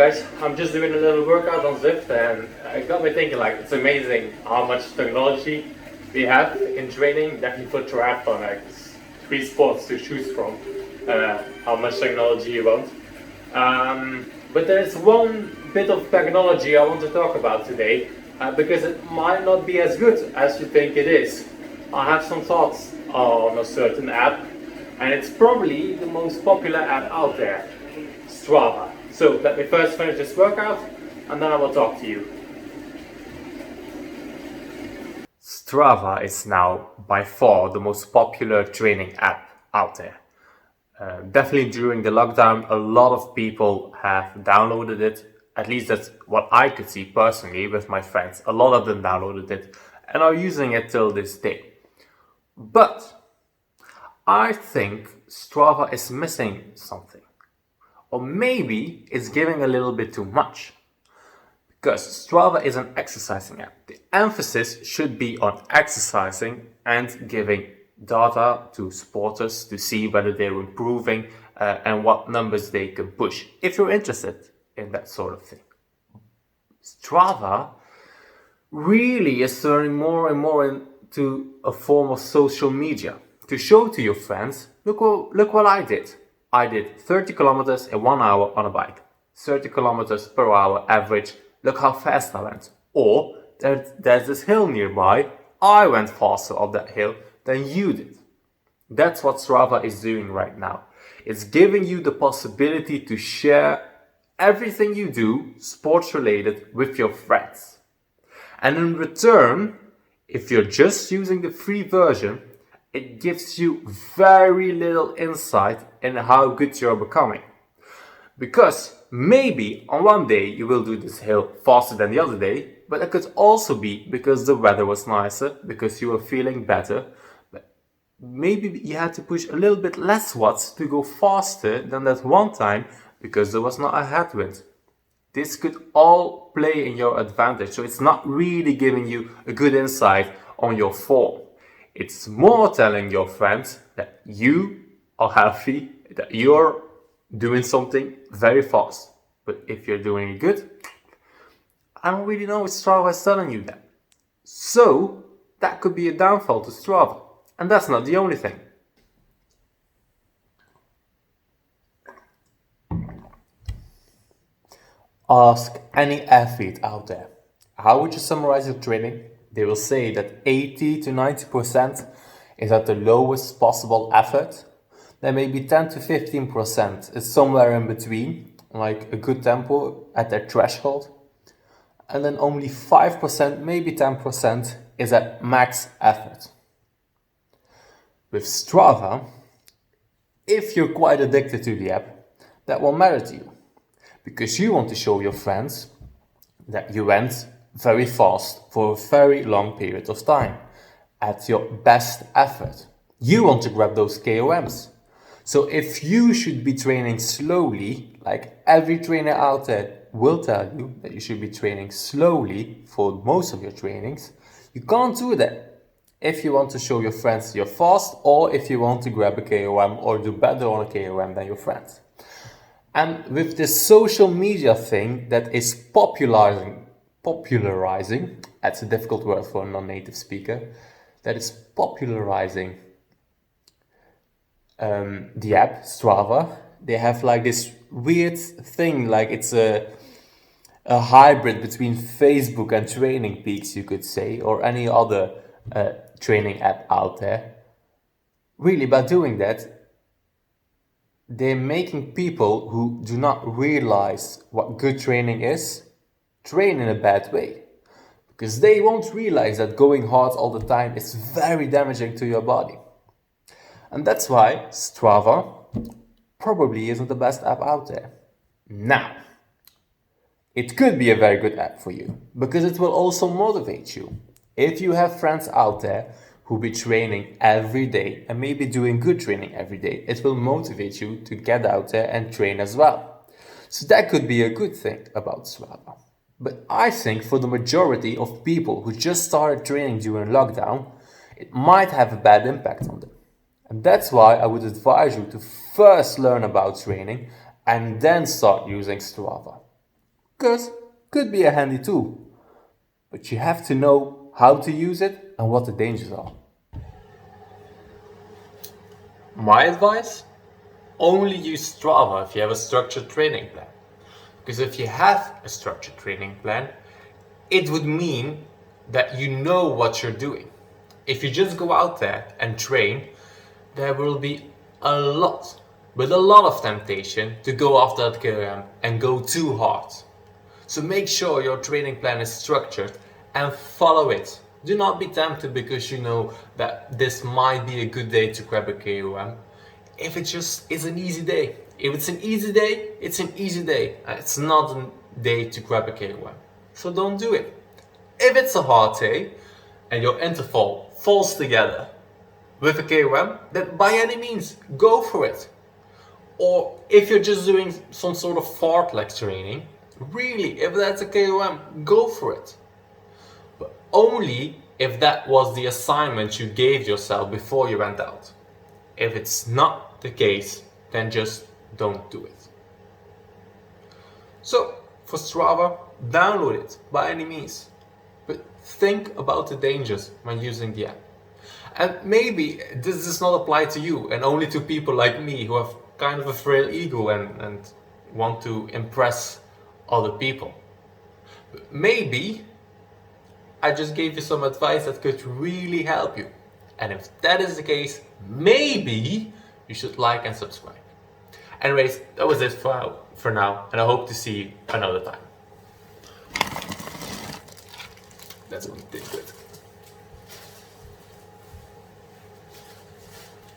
guys, I'm just doing a little workout on Zwift and it got me thinking, like, it's amazing how much technology we have in training, definitely for triathlon, like it's 3 sports to choose from, how much technology you want. But there's one bit of technology I want to talk about today, because it might not be as good as you think it is. I have some thoughts on a certain app, and it's probably the most popular app out there, Strava. So let me first finish this workout and then I will talk to you. Strava is now by far the most popular training app out there. Definitely during the lockdown, a lot of people have downloaded it. At least that's what I could see personally with my friends. A lot of them downloaded it and are using it till this day. But I think Strava is missing something. Or maybe it's giving a little bit too much. Because Strava is an exercising app. The emphasis should be on exercising and giving data to sporters to see whether they're improving and what numbers they can push, if you're interested in that sort of thing. Strava really is turning more and more into a form of social media to show to your friends, look what I did. I did 30 kilometers in 1 hour on a bike. 30 kilometers per hour average. Look how fast I went. Or there's this hill nearby. I went faster up that hill than you did. That's what Strava is doing right now. It's giving you the possibility to share everything you do, sports related, with your friends. And in return, if you're just using the free version, it gives you very little insight in how good you're becoming. Because maybe on one day you will do this hill faster than the other day, but it could also be because the weather was nicer, because you were feeling better. But maybe you had to push a little bit less watts to go faster than that one time because there was not a headwind. This could all play in your advantage, so it's not really giving you a good insight on your form. It's more telling your friends that you are healthy, that you're doing something very fast. But if you're doing it good, I don't really know if Strava is telling you that. So that could be a downfall to Strava. And that's not the only thing. Ask any athlete out there, how would you summarize your training? They will say that 80 to 90% is at the lowest possible effort. Then maybe 10 to 15% is somewhere in between, like a good tempo at their threshold. And then only 5%, maybe 10% is at max effort. With Strava, if you're quite addicted to the app, that won't matter to you. Because you want to show your friends that you went very fast for a very long period of time at your best effort. You want to grab those KOMs. So if you should be training slowly, like every trainer out there will tell you that you should be training slowly for most of your trainings, you can't do that if you want to show your friends you're fast or if you want to grab a KOM or do better on a KOM than your friends. And with this social media thing that is popularizing, that's a difficult word for a non-native speaker, that is popularizing the app, Strava. They have like this weird thing, like it's a hybrid between Facebook and Training Peaks, you could say, or any other training app out there. Really, by doing that, they're making people who do not realize what good training is, train in a bad way. Because they won't realize that going hard all the time is very damaging to your body. And that's why Strava probably isn't the best app out there. Now, it could be a very good app for you, because it will also motivate you. If you have friends out there who be training every day and maybe doing good training every day, it will motivate you to get out there and train as well. So that could be a good thing about Strava. But I think for the majority of people who just started training during lockdown, it might have a bad impact on them. And that's why I would advise you to first learn about training and then start using Strava. Because could be a handy tool, but you have to know how to use it and what the dangers are. My advice? Only use Strava if you have a structured training plan. Because if you have a structured training plan, it would mean that you know what you're doing. If you just go out there and train, there will be a lot, but a lot of temptation to go after that km and go too hard. So make sure your training plan is structured and follow it. Do not be tempted because you know that this might be a good day to grab a KOM. If it just is an easy day. If it's an easy day, it's an easy day. It's not a day to grab a KOM. So don't do it. If it's a hard day and your interval falls together with a KOM, then by any means, go for it. Or if you're just doing some sort of fartlek training, really, if that's a KOM, go for it. But only if that was the assignment you gave yourself before you went out. If it's not the case, then just don't do it. So, for Strava, download it by any means. But think about the dangers when using the app. And maybe this does not apply to you and only to people like me who have kind of a frail ego and want to impress other people. But maybe I just gave you some advice that could really help you. And if that is the case, maybe you should like and subscribe. Anyways, that was it for now, and I hope to see you another time. That's what we did good.